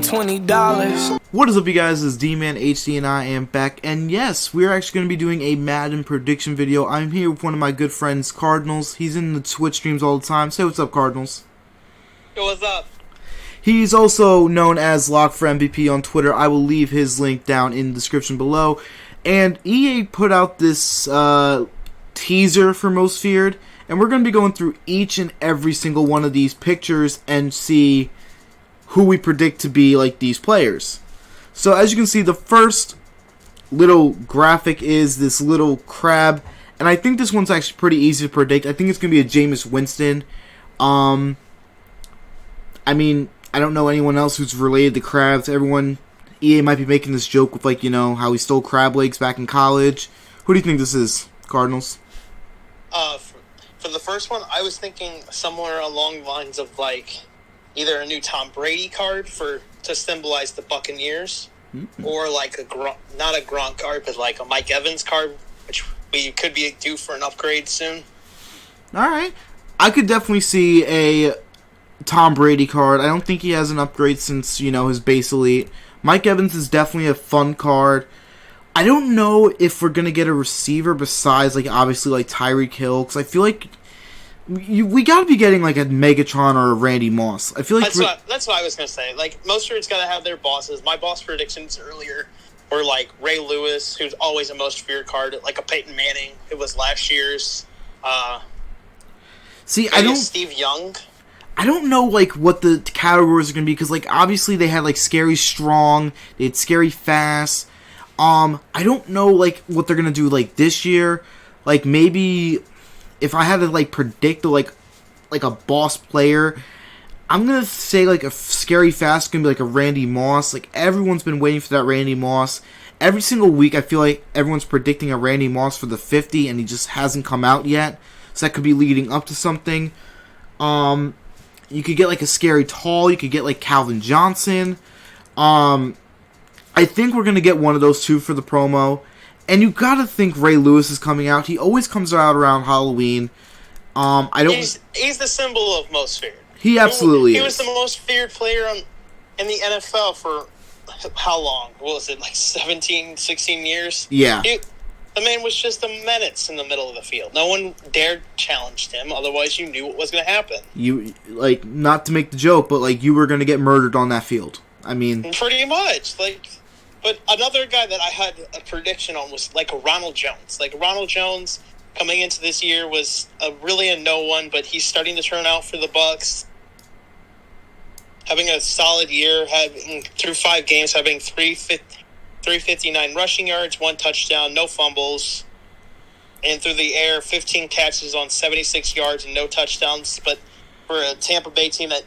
$20. What is up, you guys? It's D-Man HD and I am back, and yes, we're actually going to be doing a Madden prediction video. I'm here with one of my good friends, Cardinals. He's in the Twitch streams all the time. Say what's up, Cardinals. Yo, what's up? He's also known as Lock for MVP on Twitter. I will leave his link down in the description below. And EA put out this teaser for Most Feared, and we're going to be going through each and every single one of these pictures and see who we predict to be like these players. So as you can see, the first little graphic is this little crab, and I think this one's actually pretty easy to predict. I think it's going to be a Jameis Winston. I mean, I don't know anyone else who's related to crabs. Everyone, EA might be making this joke with, like, you know, how he stole crab legs back in college. Who do you think this is, Cardinals? For the first one, I was thinking somewhere along the lines of, like, either a new Tom Brady card to symbolize the Buccaneers, or like not a Gronk card, but like a Mike Evans card, which we could be due for an upgrade soon. Alright. I could definitely see a Tom Brady card. I don't think he has an upgrade since, you know, his base elite. Mike Evans is definitely a fun card. I don't know if we're going to get a receiver besides, like, obviously, like, Tyreek Hill, because I feel like we got to be getting, like, a Megatron or a Randy Moss. I feel like that's what I was going to say. Like, most Feared's got to have their bosses. My boss predictions earlier were, like, Ray Lewis, who's always a Most Feared card, like a Peyton Manning, who was last year's. Steve Young. I don't know, like, what the categories are going to be, because, like, obviously they had, like, Scary Strong, they had Scary Fast. I don't know, like, what they're going to do, like, this year. Like, maybe if I had to, like, predict, like a boss player, I'm going to say, like, a Scary Fast is going to be, like, a Randy Moss. Like, everyone's been waiting for that Randy Moss. Every single week, I feel like everyone's predicting a Randy Moss for the 50, and he just hasn't come out yet. So that could be leading up to something. You could get, like, a Scary Tall. You could get, like, Calvin Johnson. I think we're going to get one of those two for the promo. And you got to think Ray Lewis is coming out. He always comes out around Halloween. He's the symbol of Most Feared. He absolutely is. He was the most feared player in the NFL for how long? What was it, like 17, 16 years? Yeah. The man was just a menace in the middle of the field. No one dared challenge him. Otherwise, you knew what was going to happen. You, like, not to make the joke, but, like, you were going to get murdered on that field. I mean, pretty much. Like, but another guy that I had a prediction on was like a Ronald Jones. Like, Ronald Jones coming into this year was really a no one, but he's starting to turn out for the Bucs. Having a solid year, through 5 games, having 359 rushing yards, 1 touchdown, no fumbles, and through the air, 15 catches on 76 yards and no touchdowns. But for a Tampa Bay team that,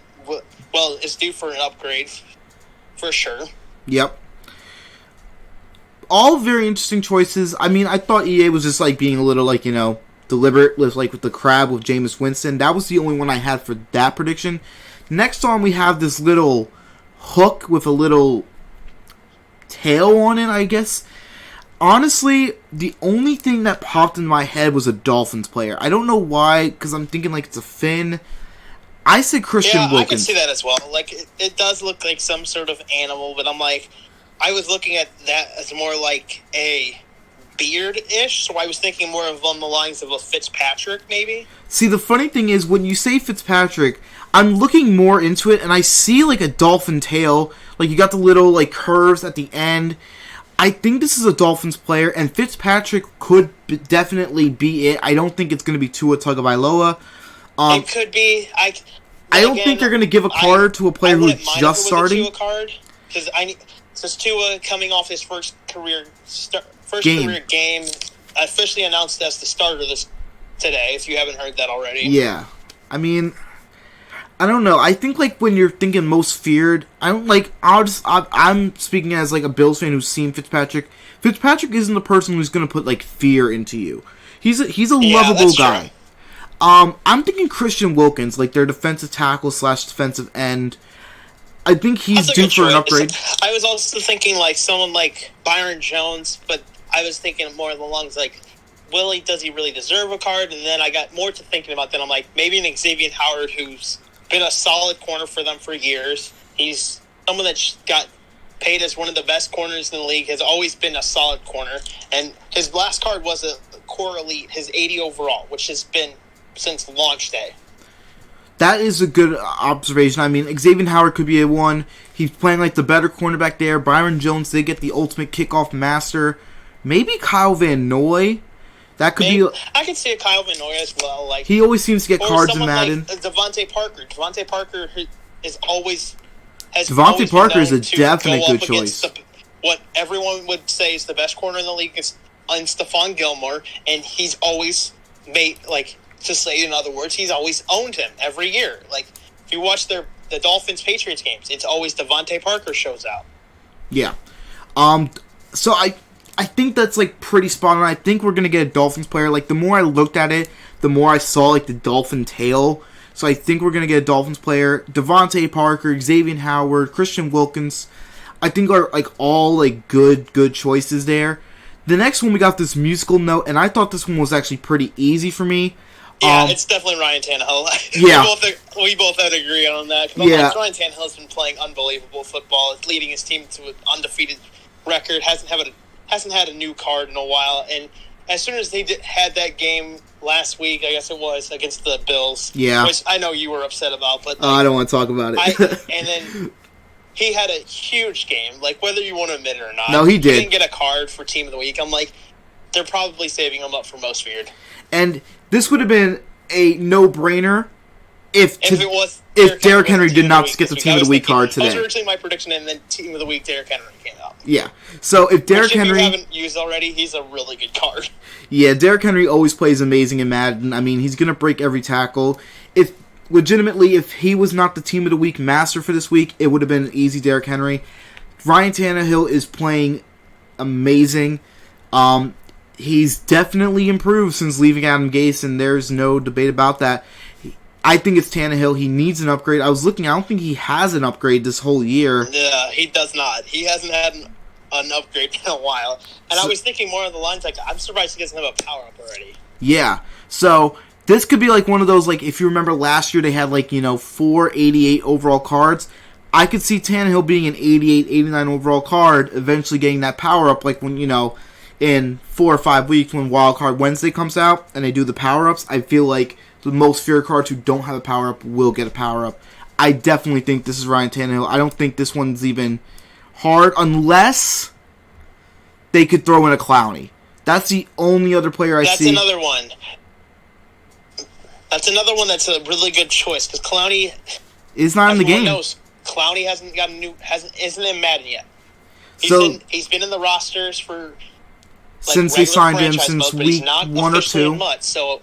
well, is due for an upgrade, for sure. Yep. All very interesting choices. I mean, I thought EA was just, like, being a little, like, you know, deliberate with, like, with the crab with Jameis Winston. That was the only one I had for that prediction. Next on, we have this little hook with a little tail on it, I guess. Honestly, the only thing that popped in my head was a Dolphins player. I don't know why, because I'm thinking, like, it's a fin. I said Christian Wilkins. I can see that as well. Like, it does look like some sort of animal, but I'm like, I was looking at that as more like a beard-ish, so I was thinking more along the lines of a Fitzpatrick, maybe. See, the funny thing is, when you say Fitzpatrick, I'm looking more into it, and I see, like, a dolphin tail. Like, you got the little, like, curves at the end. I think this is a Dolphins player, and Fitzpatrick could definitely be it. I don't think it's going to be Tua Tagovailoa. It could be. I don't think they're going to give a card to a player who's just starting. Since Tua coming off his first career game, officially announced as the starter today. If you haven't heard that already. Yeah, I mean, I don't know. I think, like, when you're thinking Most Feared, I'm speaking as, like, a Bills fan who's seen Fitzpatrick. Fitzpatrick isn't the person who's going to put, like, fear into you. He's a lovable guy. True. I'm thinking Christian Wilkins, like, their defensive tackle / defensive end. I think he's due for an upgrade. I was also thinking, like, someone like Byron Jones, but I was thinking more along the lines, like, does he really deserve a card? And then I got more to thinking about that. I'm like, maybe an Xavier Howard, who's been a solid corner for them for years. He's someone that got paid as one of the best corners in the league, has always been a solid corner. And his last card was a core elite, his 80 overall, which has been since launch day. That is a good observation. I mean, Xavier Howard could be a one. He's playing like the better cornerback there. Byron Jones did get the ultimate kickoff master. Maybe Kyle Van Noy. That could be. I could see a Kyle Van Noy as well. Like, he always seems to get cards in Madden. Like Devontae Parker. Devontae Parker is always Devontae Parker is a definite good choice. What everyone would say is the best corner in the league is Stephon Gilmore, and he's always made, like, to say it in other words, he's always owned him every year. Like, if you watch the Dolphins-Patriots games, it's always Devontae Parker shows out. Yeah. So I think that's, like, pretty spot on. I think we're going to get a Dolphins player. Like, the more I looked at it, the more I saw, like, the Dolphin tail. So I think we're going to get a Dolphins player. Devontae Parker, Xavier Howard, Christian Wilkins, I think are, like, all, like, good choices there. The next one, we got this musical note, and I thought this one was actually pretty easy for me. Yeah, it's definitely Ryan Tannehill. Yeah. we both had to agree on that. Yeah. Ryan Tannehill has been playing unbelievable football. He's leading his team to an undefeated record. Hasn't had a new card in a while. And as soon as they had that game last week, I guess it was, against the Bills. Yeah. Which I know you were upset about. But I don't want to talk about it. and then he had a huge game. Like, whether you want to admit it or not. No, he did. He didn't get a card for Team of the Week. I'm like, they're probably saving him up for most feared. And this would have been a no-brainer if Derrick Henry did not get the Team of the Week card today. That was originally my prediction, and then Team of the Week, Derrick Henry came out. Yeah. So if Derrick Henry... if you haven't used already, he's a really good card. Yeah, Derrick Henry always plays amazing in Madden. I mean, he's going to break every tackle. If he was not the Team of the Week master for this week, it would have been an easy Derrick Henry. Ryan Tannehill is playing amazing. He's definitely improved since leaving Adam Gase, and there's no debate about that. I think it's Tannehill. He needs an upgrade. I was looking. I don't think he has an upgrade this whole year. Yeah, he does not. He hasn't had an upgrade in a while. And I was thinking more of the lines, like, I'm surprised he doesn't have a power-up already. Yeah. So this could be like one of those, like, if you remember last year they had, like, 4 88 overall cards. I could see Tannehill being an 88, 89 overall card, eventually getting that power-up, like when, in 4 or 5 weeks when Wild Card Wednesday comes out and they do the power-ups. I feel like the most feared cards who don't have a power-up will get a power-up. I definitely think this is Ryan Tannehill. I don't think this one's even hard unless they could throw in a Clowney. That's the only other player I see. That's another one. That's another one that's a really good choice because Clowney is not in the game. Knows Clowney isn't in Madden yet. He's been in the rosters for since they signed him since mode, week 1 or 2. So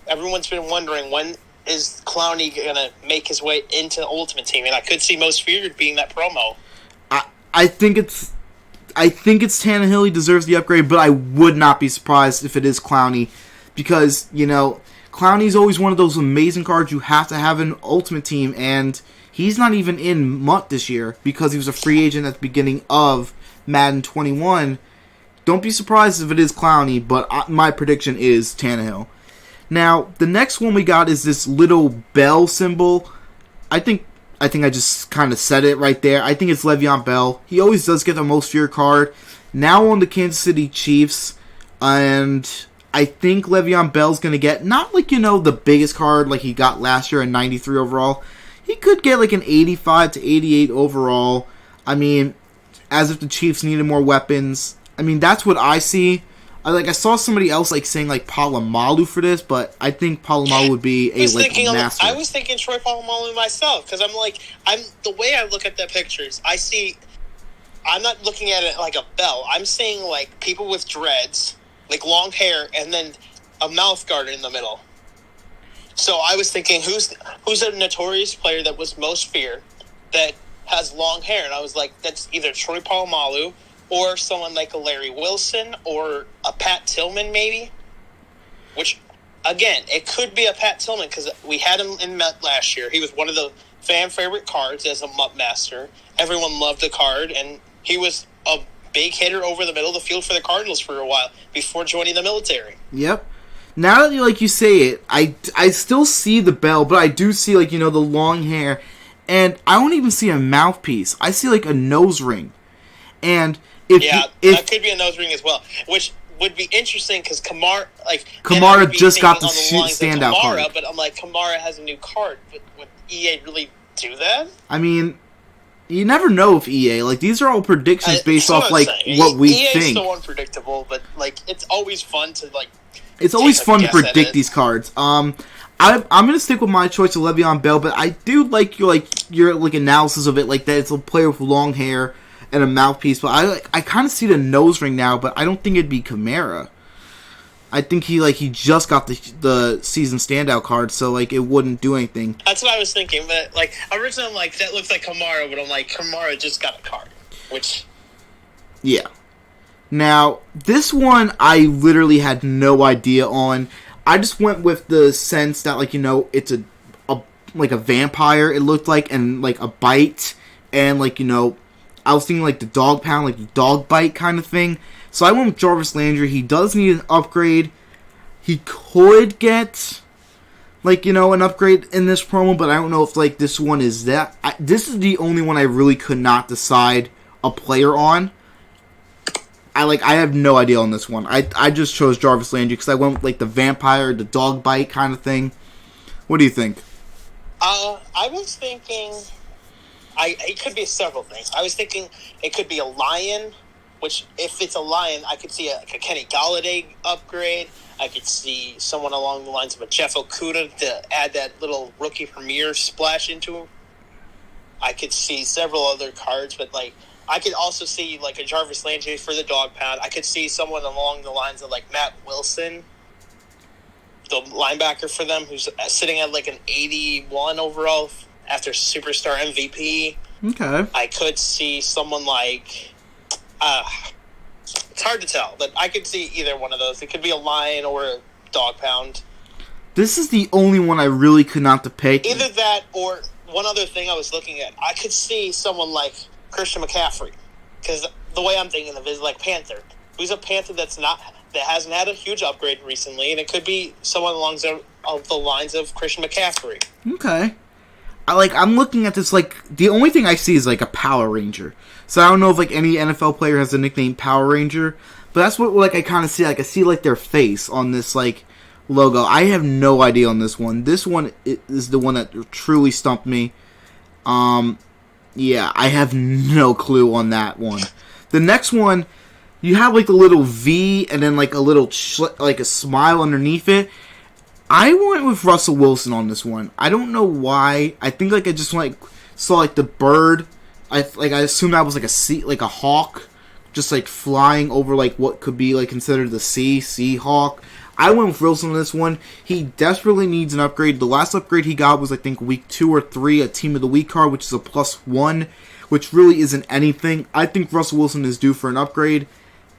everyone's been wondering when is Clowney gonna make his way into the Ultimate Team, and I could see most feared being that promo. I think it's Tannehill. He deserves the upgrade, but I would not be surprised if it is Clowney because Clowney's always one of those amazing cards you have to have in Ultimate Team, and he's not even in MUT this year because he was a free agent at the beginning of Madden 21. Don't be surprised if it is Clowney, but my prediction is Tannehill. Now, the next one we got is this little bell symbol. I think I just kind of said it right there. I think it's Le'Veon Bell. He always does get the most feared card. Now on the Kansas City Chiefs, and I think Le'Veon Bell's going to get, not like, the biggest card like he got last year, a 93 overall. He could get like an 85 to 88 overall. I mean, as if the Chiefs needed more weapons. I mean, that's what I see. I saw somebody else saying Palomalu for this, but I think Palomalu would be master. I was thinking Troy Palomalu myself because I'm the way I look at the pictures. I'm not looking at it like a bell. I'm seeing people with dreads, long hair, and then a mouth guard in the middle. So I was thinking, who's a notorious player that was most feared that has long hair? And I was like, that's either Troy Polamalu or someone like a Larry Wilson or a Pat Tillman maybe. Which, again, it could be a Pat Tillman because we had him in MUT last year. He was one of the fan favorite cards as a MUT master. Everyone loved the card, and he was a big hitter over the middle of the field for the Cardinals for a while before joining the military. Yep. Now that you say it, I still see the bell, but I do see the long hair, and I don't even see a mouthpiece. I see like a nose ring, and if that could be a nose ring as well, which would be interesting because Kamara just got the standout card. But I'm like, Kamara has a new card. Would EA really do that? I mean, you never know if EA, like, these are all predictions based off like what we think. EA's so unpredictable, but like it's always fun to like. It's always fun to predict these cards. I'm gonna stick with my choice of Le'Veon Bell, but I do like your analysis of it, like that it's a player with long hair and a mouthpiece. But I kind of see the nose ring now, but I don't think it'd be Kamara. I think he just got the season standout card, so like it wouldn't do anything. That's what I was thinking, but like originally I'm like that looks like Kamara, but I'm like Kamara just got a card, which yeah. Now, this one I literally had no idea on. I just went with the sense that, like, it's a vampire, it looked like, and, like, a bite, and, like, I was thinking, like, the dog pound, like, the dog bite kind of thing. So I went with Jarvis Landry. He does need an upgrade. He could get, like, an upgrade in this promo, but I don't know if, like, this one is that. This is the only one I really could not decide a player on. I have no idea on this one. I just chose Jarvis Landry because I went with, like, the vampire, the dog bite kind of thing. What do you think? I was thinking... it could be several things. I was thinking it could be a lion, which, if it's a lion, I could see a Kenny Golladay upgrade. I could see someone along the lines of a Jeff Okudah to add that little rookie premier splash into him. I could see several other cards, but, like... I could also see, like, a Jarvis Landry for the dog pound. I could see someone along the lines of, like, Matt Wilson, the linebacker for them, who's sitting at, like, an 81 overall after Superstar MVP. Okay. I could see someone like... it's hard to tell, but I could see either one of those. It could be a lion or a dog pound. This is the only one I really could not depict. Either that or one other thing I was looking at. I could see someone like... Christian McCaffrey, because the way I'm thinking of it is like Panther. Who's a Panther that hasn't had a huge upgrade recently, and it could be someone along the lines of Christian McCaffrey. Okay, I'm looking at this, like, the only thing I see is like a Power Ranger. So I don't know if like any NFL player has a nickname Power Ranger, but that's what like I kind of see. Like I see like their face on this like logo. I have no idea on this one. This one is the one that truly stumped me. Yeah, I have no clue on that one. The next one, you have like a little V and then like a little like a smile underneath it. I went with Russell Wilson on this one. I don't know why. I think like I just like saw like the bird. I assumed that was like a hawk, just like flying over like what could be like considered the Seahawk. I went with Wilson on this one. He desperately needs an upgrade. The last upgrade he got was, I think, week 2 or 3, a Team of the Week card, which is a +1, which really isn't anything. I think Russell Wilson is due for an upgrade,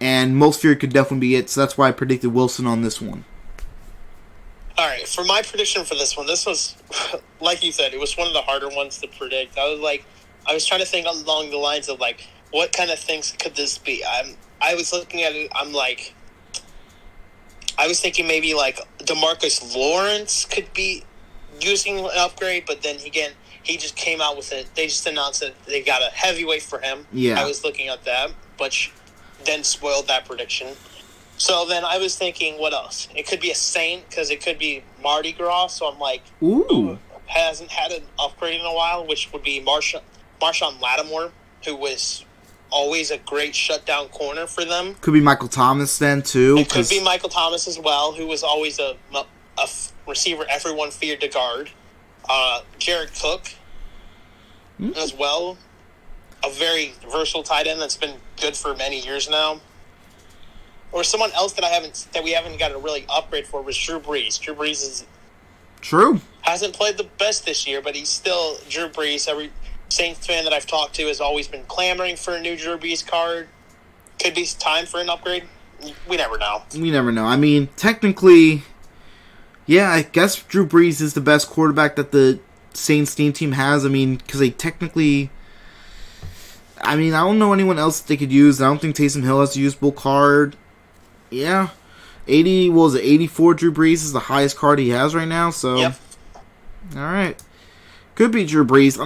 and most feared could definitely be it, so that's why I predicted Wilson on this one. All right, for my prediction for this was, like you said, it was one of the harder ones to predict. I was trying to think along the lines of, like, what kind of things could this be? I was looking at it, I was thinking maybe like DeMarcus Lawrence could be using an upgrade, but then again, he just came out with it. They just announced that they got a heavyweight for him. Yeah. I was looking at that, but then spoiled that prediction. So then I was thinking, what else? It could be a Saint, because it could be Mardi Gras, so I'm like, ooh, hasn't had an upgrade in a while, which would be Marshawn Lattimore, who was always a great shutdown corner for them. Could be Michael Thomas then, too. It could be Michael Thomas as well, who was always a receiver everyone feared to guard. Jared Cook as well. A very versatile tight end that's been good for many years now. Or someone else that we haven't got a really upgrade for was Drew Brees. Drew Brees hasn't played the best this year, but he's still Drew Brees. Every Saints fan that I've talked to has always been clamoring for a new Drew Brees card. Could be time for an upgrade. We never know. I mean, technically, yeah, I guess Drew Brees is the best quarterback that the Saints team has. I mean, because they technically... I mean, I don't know anyone else that they could use. I don't think Taysom Hill has a usable card. Yeah. 84 Drew Brees is the highest card he has right now, so... Yep. Alright. Could be Drew Brees.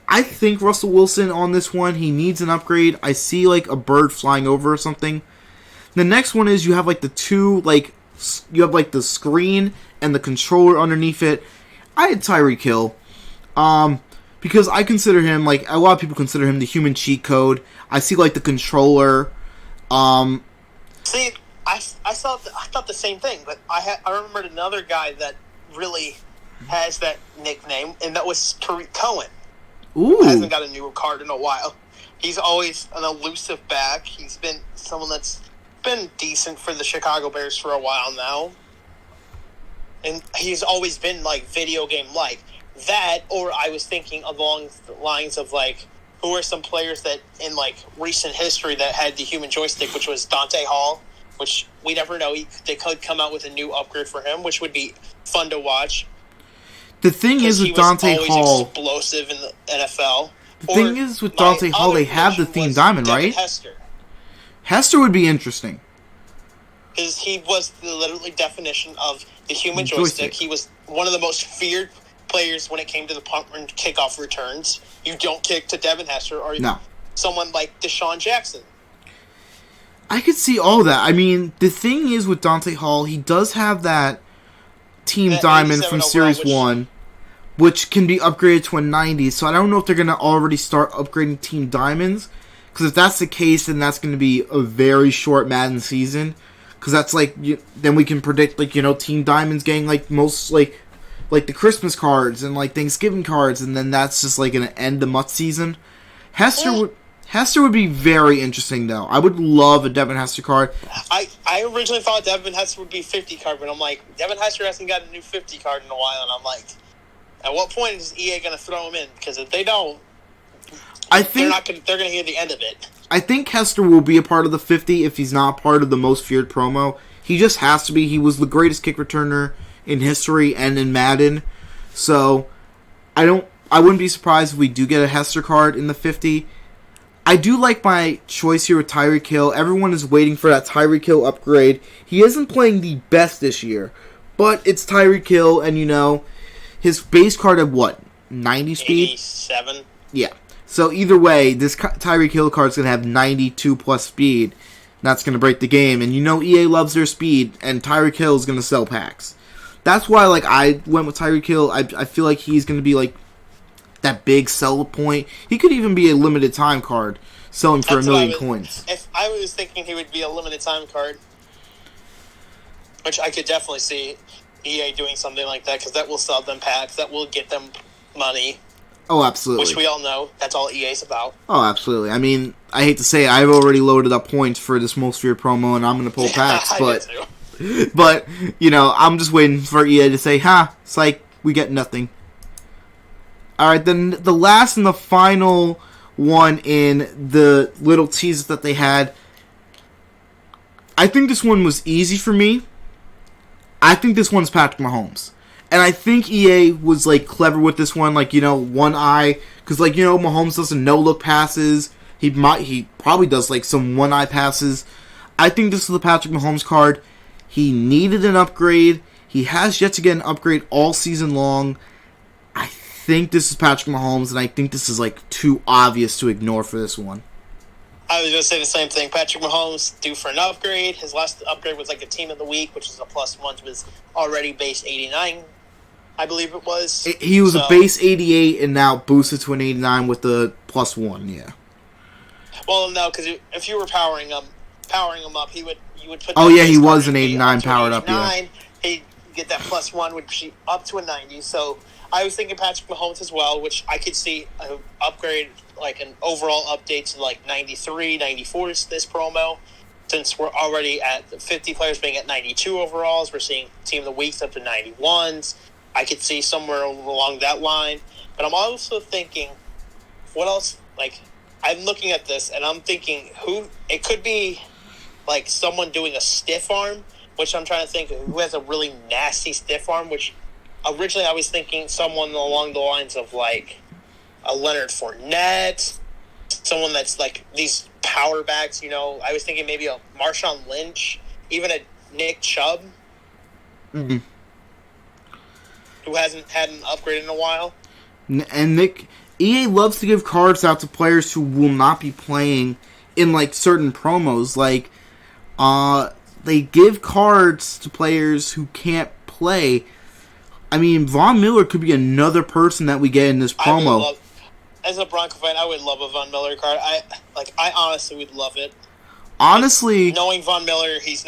I think Russell Wilson on this one. He needs an upgrade. I see like a bird flying over or something. The next one is you have like the two you have like the screen and the controller underneath it. I had Tyreek Hill, because I consider him like a lot of people consider him the human cheat code. I see like the controller. See, I thought the same thing, but I remembered another guy that really has that nickname, and that was Tariq Cohen. Ooh, Hasn't got a new card in a while. He's always an elusive back. He's been someone that's been decent for the Chicago Bears for a while now, and he's always been like video game like that. Or I was thinking along the lines of like, who are some players that in like recent history that had the human joystick, which was Dante Hall, which we never know. They could come out with a new upgrade for him, which would be fun to watch. The thing is with Dante Hall, explosive in the NFL. The thing is with Dante Hall, they have the theme diamond, right? Hester would be interesting. Because he was the literally definition of the human joystick. He was one of the most feared players when it came to the punt and kickoff returns. You don't kick to Devin Hester or someone like Deshaun Jackson. I could see all that. I mean, the thing is with Dante Hall, he does have that team diamond from Series 1, which can be upgraded to a 90. So I don't know if they're going to already start upgrading team diamonds. Because if that's the case, then that's going to be a very short Madden season. Because that's like, then we can predict, like, team diamonds getting, like, most, like the Christmas cards and, like, Thanksgiving cards. And then that's just, like, going to end the month season. Hester would be very interesting, though. I would love a Devin Hester card. I originally thought Devin Hester would be 50 card, but I'm like, Devin Hester hasn't got a new 50 card in a while, and I'm like, at what point is EA going to throw him in? Because if they don't, they're going to hear the end of it. I think Hester will be a part of the 50 if he's not part of the most feared promo. He just has to be. He was the greatest kick returner in history and in Madden. So, I wouldn't be surprised if we do get a Hester card in the 50. I do like my choice here with Tyreek Hill. Everyone is waiting for that Tyreek Hill upgrade. He isn't playing the best this year, but it's Tyreek Hill, and his base card at what? 90 speed? 87. Yeah. So either way, this Tyreek Hill card is going to have 92 plus speed. That's going to break the game, and EA loves their speed, and Tyreek Hill is going to sell packs. That's why I went with Tyreek Hill. I feel like he's going to be like that big sell point. He could even be a limited time card selling for 1 million coins. If I was thinking he would be a limited time card, which I could definitely see EA doing something like that, because that will sell them packs, that will get them money. Oh, absolutely. Which we all know, that's all EA's about. Oh, absolutely. I mean, I hate to say it, I've already loaded up points for this most feared promo, and I'm going to pull packs, but I'm just waiting for EA to say, psych, we get nothing. Alright, then the last and the final one in the little teases that they had, I think this one was easy for me. I think this one's Patrick Mahomes. And I think EA was, like, clever with this one, like, one eye, because, like, Mahomes does some no-look passes. He probably does, like, some one-eye passes. I think this is the Patrick Mahomes card. He needed an upgrade. He has yet to get an upgrade all season long. I think this is Patrick Mahomes, and I think this is, like, too obvious to ignore for this one. I was going to say the same thing. Patrick Mahomes due for an upgrade. His last upgrade was, like, a team of the week, which is a +1, was already base 89. I believe it was. He was a base 88 and now boosted to an 89 with the +1, yeah. Well, no, because if you were powering him up, you would put. Oh yeah, he was an 89 powered up. Yeah. He'd get that +1, would be up to a 90. So I was thinking Patrick Mahomes as well, which I could see an upgrade, like an overall update to like 93, 94 is this promo. Since we're already at 50 players being at 92 overalls, we're seeing team of the weeks up to 91s. I could see somewhere along that line. But I'm also thinking, what else? Like, I'm looking at this, and I'm thinking, it could be, like, someone doing a stiff arm, which I'm trying to think who has a really nasty stiff arm, which originally I was thinking someone along the lines of, like, a Leonard Fournette, someone that's, like, these power backs, I was thinking maybe a Marshawn Lynch, even a Nick Chubb. Mm-hmm. Who hasn't had an upgrade in a while. And EA loves to give cards out to players who will not be playing in like certain promos. Like, they give cards to players who can't play. I mean, Von Miller could be another person that we get in this promo. As a Bronco fan, I would love a Von Miller card. I honestly would love it. Honestly, knowing Von Miller, he's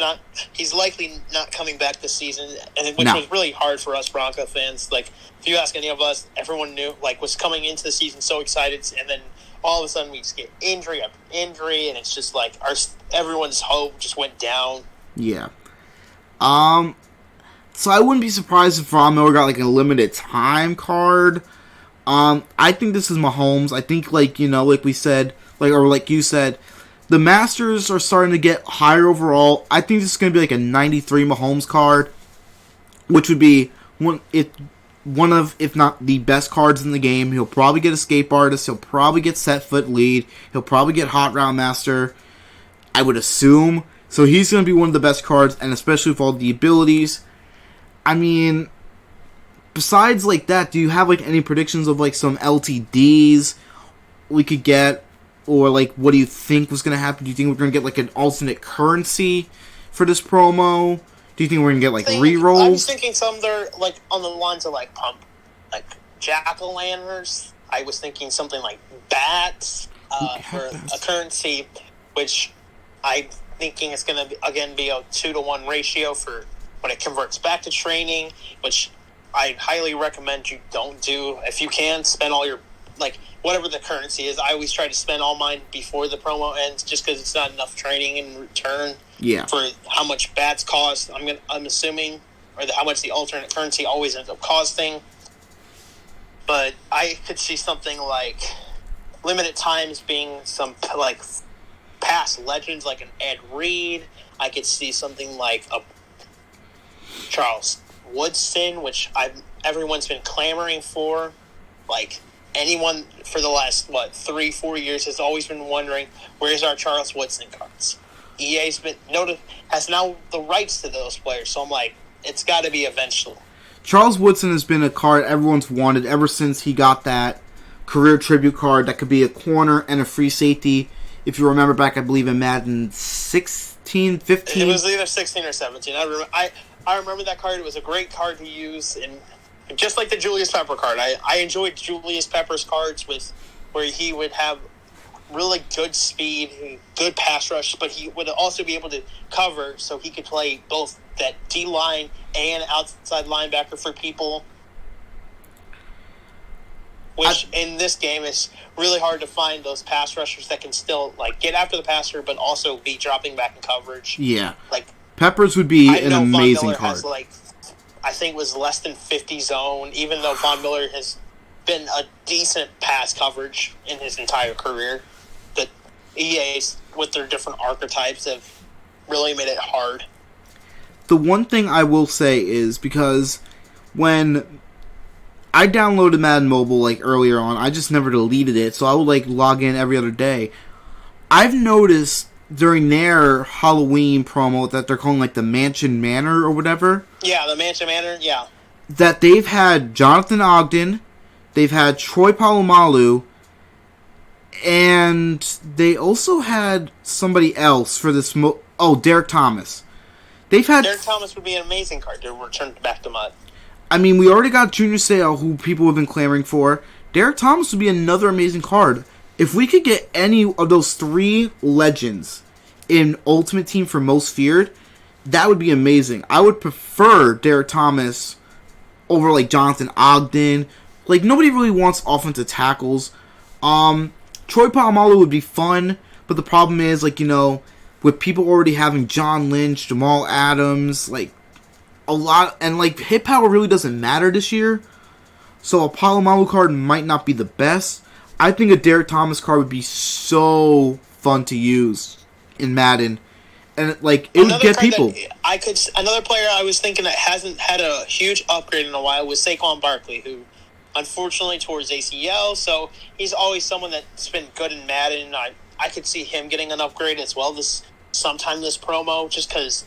likely not coming back this season, which was really hard for us Bronco fans. Like, if you ask any of us, everyone knew, like, was coming into the season so excited, and then all of a sudden we just get injury after injury, and it's just like everyone's hope just went down. Yeah. So I wouldn't be surprised if Von Miller got like a limited time card. I think this is Mahomes. I think, like, you know, like we said, like you said, the Masters are starting to get higher overall. I think this is going to be like a 93 Mahomes card, which would be one of, if not the best cards in the game. He'll probably get Escape Artist. He'll probably get Set Foot Lead. He'll probably get Hot Route Master, I would assume. So he's going to be one of the best cards, and especially with all the abilities. I mean, besides like that, do you have like any predictions of like some LTDs we could get? Or, like, what do you think was going to happen? Do you think we're going to get, like, an alternate currency for this promo? Do you think we're going to get, like, rerolls? I was thinking some that are, like, on the lines of, like, jack-o'-lanterns. I was thinking something like bats for a currency, which I'm thinking is going to, again, be a 2-to-1 ratio for when it converts back to training, which I highly recommend you don't do. If you can, spend all your, like, whatever the currency is. I always try to spend all mine before the promo ends, just because it's not enough training in return. Yeah. For how much bats cost, I'm assuming, or how much the alternate currency always ends up costing. But I could see something like limited times being some like past legends, like an Ed Reed. I could see something like a Charles Woodson, which everyone's been clamoring for, like. Anyone for the last 3-4 years has always been wondering, where's our Charles Woodson cards? EA's has now the rights to those players, so I'm like, it's got to be eventually. Charles Woodson has been a card everyone's wanted ever since he got that career tribute card that could be a corner and a free safety. If you remember back, I believe in Madden 16, 15. It was either 16 or 17. I remember that card. It was a great card to use, and just like the Julius Pepper card, I enjoyed Julius Pepper's cards where he would have really good speed and good pass rush, but he would also be able to cover, so he could play both that D-line and outside linebacker for people, which in this game is really hard to find those pass rushers that can still like get after the passer, but also be dropping back in coverage. Yeah. Like Peppers would be an amazing card. Has, like, I think was less than 50 zone, even though Von Miller has been a decent pass coverage in his entire career. The EAs, with their different archetypes, have really made it hard. The one thing I will say is, because when I downloaded Madden Mobile like earlier on, I just never deleted it, so I would like log in every other day. I've noticed during their Halloween promo that they're calling like the Mansion Manor or whatever. Yeah, the Mansion Manor, yeah. That they've had Jonathan Ogden, they've had Troy Polamalu, and they also had somebody else for this. Derek Thomas. Derek Thomas would be an amazing card to return back to Mud. I mean, we already got Junior Seau, who people have been clamoring for. Derek Thomas would be another amazing card. If we could get any of those three legends in Ultimate Team for Most Feared, that would be amazing. I would prefer Derek Thomas over like Jonathan Ogden. Like, nobody really wants offensive tackles. Troy Polamalu would be fun, but the problem is, like, you know, with people already having John Lynch, Jamal Adams, like, a lot, and like, hit power really doesn't matter this year. So a Polamalu card might not be the best. I think a Derek Thomas card would be so fun to use in Madden, and like it would get people. Another player I was thinking that hasn't had a huge upgrade in a while was Saquon Barkley, who unfortunately tore his ACL. So he's always someone that's been good in Madden. I could see him getting an upgrade as well sometime this promo, just because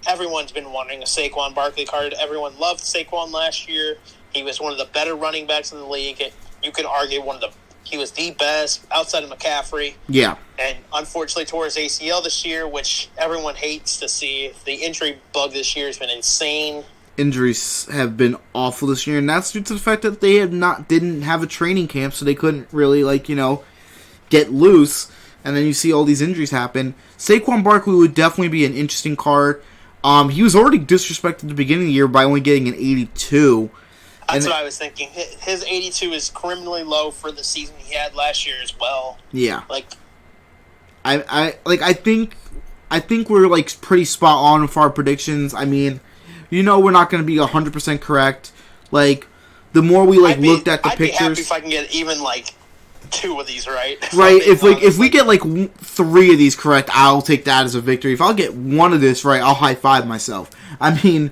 everyone's been wanting a Saquon Barkley card. Everyone loved Saquon last year. He was one of the better running backs in the league. You could argue he was the best outside of McCaffrey. Yeah. And unfortunately tore his ACL this year, which everyone hates to see. The injury bug this year has been insane. Injuries have been awful this year, and that's due to the fact that they didn't have a training camp, so they couldn't really, get loose. And then you see all these injuries happen. Saquon Barkley would definitely be an interesting card. He was already disrespected at the beginning of the year by only getting an 82. That's what I was thinking. His 82 is criminally low for the season he had last year as well. Yeah. I think we're pretty spot on with our predictions. I mean, we're not going to be 100% correct. The more we looked at the I'd pictures, be happy if I can get even 2 of these right. Right, if we get 3 of these correct, I'll take that as a victory. If I'll get 1 of this right, I'll high five myself. I mean,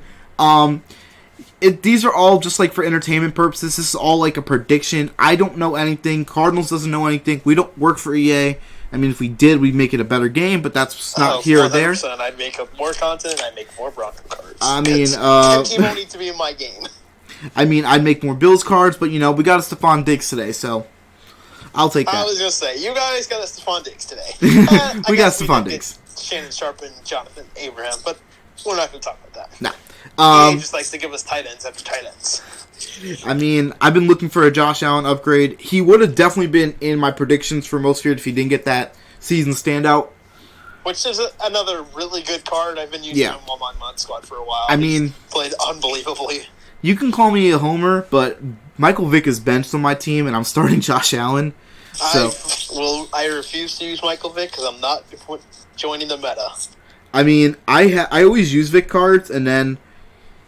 these are all just for entertainment purposes. This is all a prediction. I don't know anything. Cardinals doesn't know anything. We don't work for EA. I mean, if we did, we'd make it a better game, but that's not here or there. I'd make up more content, and I'd make more Bronco cards. I mean, team won't need to be in my game. I mean, I'd make more Bills cards, but, we got a Stephon Diggs today, so I'll take that. I was going to say, you guys got a Stephon Diggs today. We got Stephon Diggs. Shannon Sharp and Jonathan Abraham, but we're not going to talk about that. No. EA just likes to give us tight ends after tight ends. I mean, I've been looking for a Josh Allen upgrade. He would have definitely been in my predictions for most feared if he didn't get that season standout. Which is another really good card. I've been using him on my mod squad for a while. I mean, he's played unbelievably. You can call me a homer, but Michael Vick is benched on my team, and I'm starting Josh Allen. So I refuse to use Michael Vick because I'm not joining the meta. I mean, I always use Vick cards, and then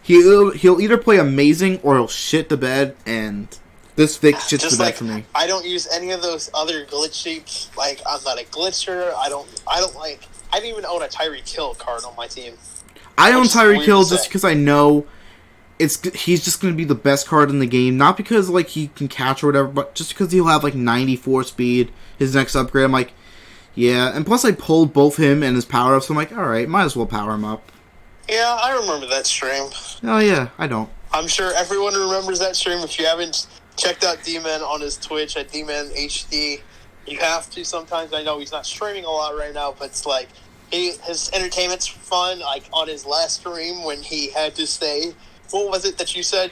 he'll either play amazing or he'll shit the bed, and this Vick shits the bed for me. I don't use any of those other glitch sheets. I'm not a glitcher. I didn't even own a Tyreek Hill card on my team. I own Tyreek Hill just because I know he's just going to be the best card in the game. Not because he can catch or whatever, but just because he'll have 94 speed. His next upgrade, I'm like, yeah. And plus I pulled both him and his power up, so I'm like, alright, might as well power him up. Yeah, I remember that stream. Oh yeah, I don't. I'm sure everyone remembers that stream. If you haven't checked out D-Man on his Twitch at D-Man HD, you have to sometimes. I know he's not streaming a lot right now, but it's his entertainment's fun. On his last stream when he had to say, what was it that you said?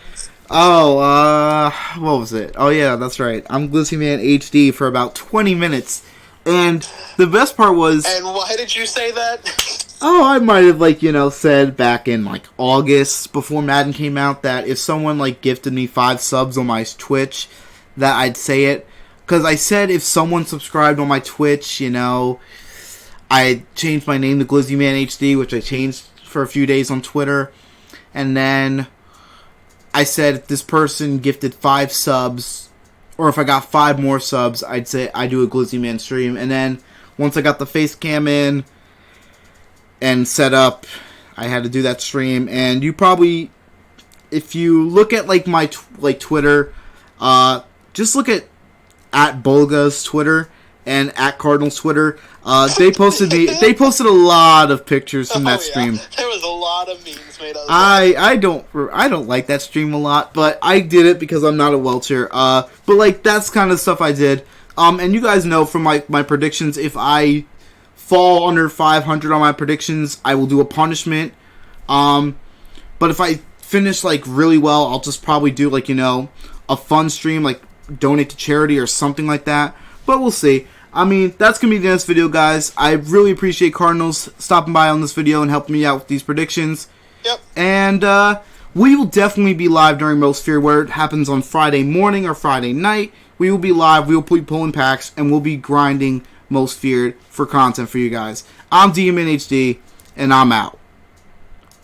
Oh, what was it? Oh yeah, that's right. I'm Glizzy Man HD for about 20 minutes. And the best part was... And why did you say that? Oh, I might have, said back in, August, before Madden came out, that if someone, gifted me 5 subs on my Twitch, that I'd say it. Because I said if someone subscribed on my Twitch, I changed my name to Glizzy Man HD, which I changed for a few days on Twitter. And then I said if this person gifted 5 subs, or if I got 5 more subs, I'd say I do a Glizzy Man stream. And then once I got the face cam in and set up, I had to do that stream. And you probably, if you look at my Twitter, just look at Bolga's Twitter and at Cardinals Twitter. They posted a lot of pictures from that stream. There was a lot of memes made of that. I don't like that stream a lot, but I did it because I'm not a welcher. But that's kind of stuff I did. And you guys know from my predictions, if I fall under 500 on my predictions, I will do a punishment. But if I finish really well, I'll just probably do a fun stream, donate to charity or something like that. But we'll see. I mean, that's going to be the end of this video, guys. I really appreciate Cardinals stopping by on this video and helping me out with these predictions. Yep. And we will definitely be live during Most Feared, where it happens on Friday morning or Friday night. We will be live. We will be pulling packs, and we'll be grinding Most Feared for content for you guys. I'm D-Man HD, and I'm out.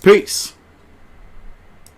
Peace.